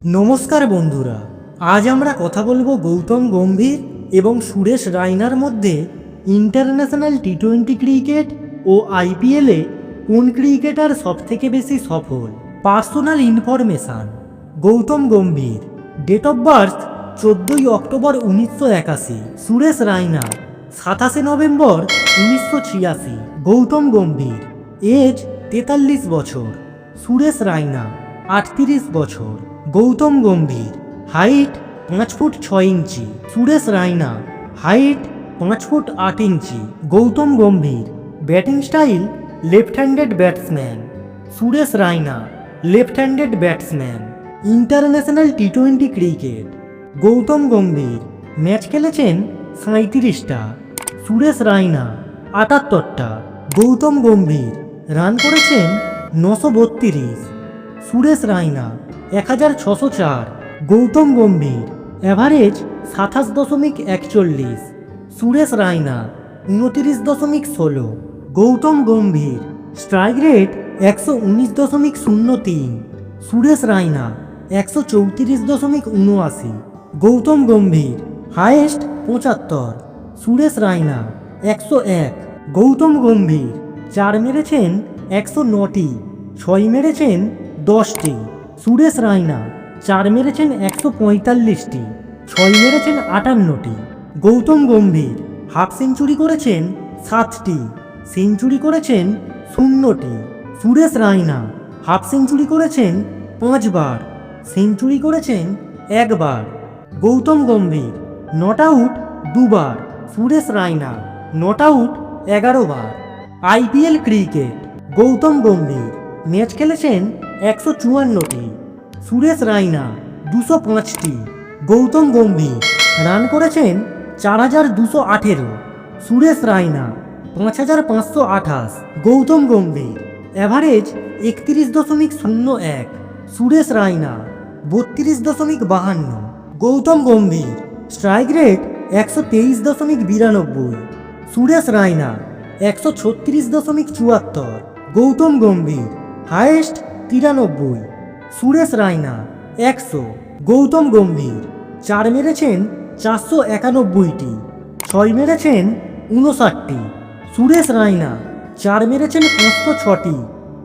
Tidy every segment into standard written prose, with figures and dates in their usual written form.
নমস্কার বন্ধুরা, আজ আমরা কথা বলবো গৌতম গম্ভীর এবং সুরেশ রায়নার মধ্যে ইন্টারন্যাশনাল টি-20 ক্রিকেট ও আইপিএলে কোন ক্রিকেটার সবথেকে বেশি সফল। Personal information. Gautam Gambhir, date of birth 14 October 1981। Suresh Raina, 27 November 1986। Gautam Gambhir, age 43 বছর। সুরেশ রায়না, 38 বছর। Gautam Gambhir, height 5 foot 6 inch. Suresh Raina, height 5 foot 8 inch. Gautam Gambhir, batting style left handed batsman. Suresh Raina, left handed batsman. International টি-20 ক্রিকেট। গৌতম গম্ভীর ম্যাচ খেলেছেন 37টা, সুরেশ রায়না 78টা। গৌতম গম্ভীর রান করেছেন 932, Suresh Raina 1604। Gautam Gambhir average 27.41, Suresh Raina 29.16। Gautam Gambhir strike rate 119.03, Suresh Raina 134.79। Gautam Gambhir highest 75, Suresh Raina 101। Gautam Gambhir 4 মেরেছেন 109টি, 6 মেরেছেন 10টি। সুরেশ রায়না 4 মেরেছেন 145টি, 6 মেরেছেন 58টি। গৌতম গম্ভীর হাফ সেঞ্চুরি করেছেন 7টি, সেঞ্চুরি করেছেন 0টি। সুরেশ রায়না হাফ সেঞ্চুরি করেছেন 5 বার, সেঞ্চুরি করেছেন 1 বার। গৌতম গম্ভীর নট আউট 2 বার, সুরেশ রায়না নট আউট 11 বার। IPL cricket. Gautam Gambhir match খেলেছেন 154টি, সুরেশ রায়না 205টি। গৌতম গম্ভীর রান করেছেন 4218, Suresh Raina 5528। Gautam Gambhir average 31.01, Suresh Raina 32.52। Gautam Gambhir strike rate 123.92, Suresh Raina 136.74। Gautam Gambhir highest 93, Suresh Raina 100। Gautam Gambhir 4 মেরেছেন 491টি, 6 মেরেছেন 59টি। সুরেশ রায়না 4 মেরেছেন 506টি,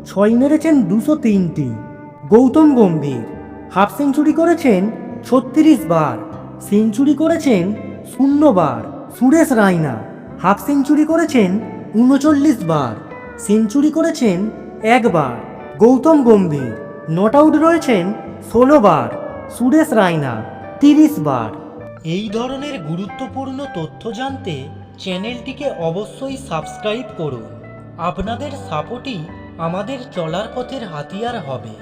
6 মেরেছেন 203টি। গৌতম গম্ভীর হাফ সেঞ্চুরি করেছেন 36 বার, সেঞ্চুরি করেছেন 0 বার। সুরেশ রায়না হাফ সেঞ্চুরি করেছেন 39 বার, সেঞ্চুরি করেছেন 1 বার। গৌতম গম্ভীর নট আউট রয়েছেন 16 বার, সুরেশ রায়না 30 বার। এই ধরনের গুরুত্বপূর্ণ তথ্য জানতে চ্যানেলটিকে অবশ্যই সাবস্ক্রাইব করুন। আপনাদের সাপোর্টই আমাদের চলার পথের হাতিয়ার হবে।